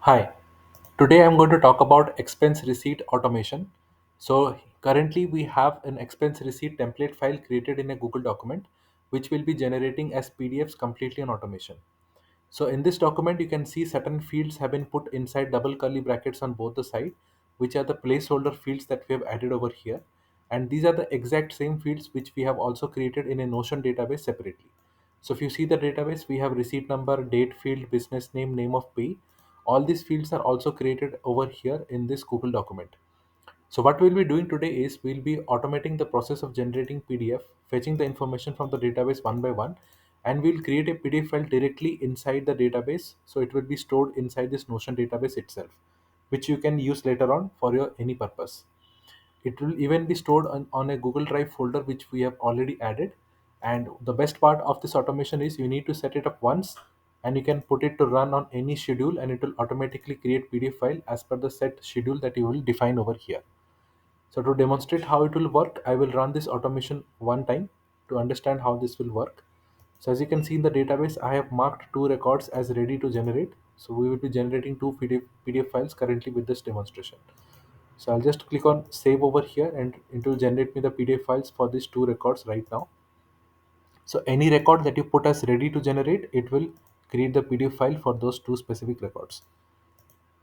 Hi, today I'm going to talk about expense receipt automation. So currently we have an expense receipt template file created in a Google document, which will be generating as PDFs completely on automation. So in this document, you can see certain fields have been put inside double curly brackets on both the side, which are the placeholder fields that we have added over here. And these are the exact same fields which we have also created in a Notion database separately. So if you see the database, we have receipt number, date field, business name, name of pay. All these fields are also created over here in this Google document. So what we'll be doing today is we'll be automating the process of generating PDF, fetching the information from the database one by one, and we'll create a PDF file directly inside the database. So it will be stored inside this Notion database itself, which you can use later on for your any purpose. It will even be stored on a Google Drive folder, which we have already added. And the best part of this automation is you need to set it up once and you can put it to run on any schedule and it will automatically create PDF file as per the set schedule that you will define over here. So to demonstrate how it will work, I will run this automation one time to understand how this will work. So as you can see in the database, I have marked two records as ready to generate. So we will be generating two PDF files currently with this demonstration. So I'll just click on save over here and it will generate me the PDF files for these two records right now. So any record that you put as ready to generate, it will create the PDF file for those two specific records.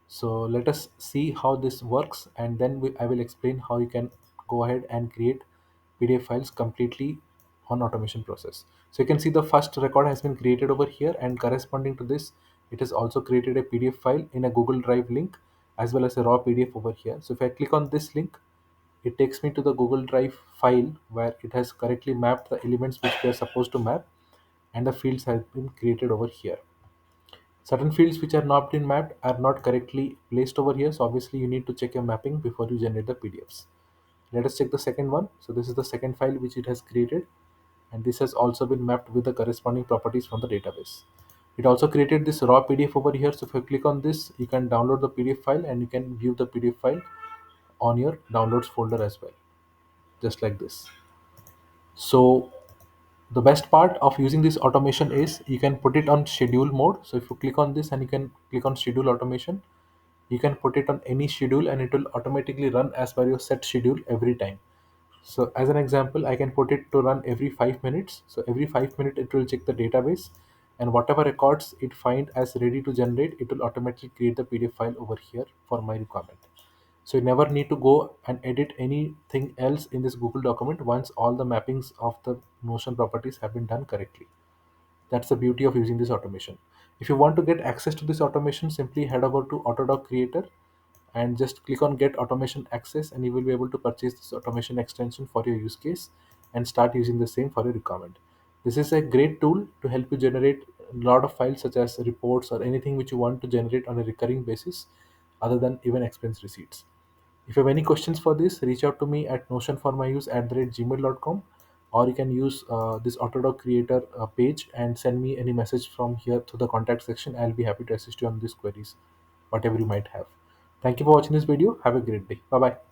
So let us see how this works and then I will explain how you can go ahead and create PDF files completely on automation process. So you can see the first record has been created over here and corresponding to this, it has also created a PDF file in a Google Drive link as well as a raw PDF over here. So if I click on this link, it takes me to the Google Drive file where it has correctly mapped the elements which we are supposed to map and the fields have been created over here. Certain fields which are not been mapped are not correctly placed over here. So obviously you need to check your mapping before you generate the PDFs. Let us check the second one. So this is the second file which it has created. And this has also been mapped with the corresponding properties from the database. It also created this raw PDF over here. So if you click on this, you can download the PDF file and you can view the PDF file on your downloads folder as well, just like this. So the best part of using this automation is you can put it on schedule mode. So if you click on this and you can click on schedule automation, you can put it on any schedule and it will automatically run as per your set schedule every time. So as an example, I can put it to run every 5 minutes. So every 5 minutes it will check the database and whatever records it find as ready to generate, it will automatically create the PDF file over here for my requirement. So you never need to go and edit anything else in this Google document once all the mappings of the Notion properties have been done correctly. That's the beauty of using this automation. If you want to get access to this automation, simply head over to AutoDocCreator and just click on get automation access and you will be able to purchase this automation extension for your use case and start using the same for your requirement. This is a great tool to help you generate a lot of files such as reports or anything which you want to generate on a recurring basis other than even expense receipts. If you have any questions for this, reach out to me at notionformyuse@gmail.com, or you can use this Autodoc Creator page and send me any message from here to the contact section. I'll be happy to assist you on these queries, whatever you might have. Thank you for watching this video. Have a great day. Bye bye.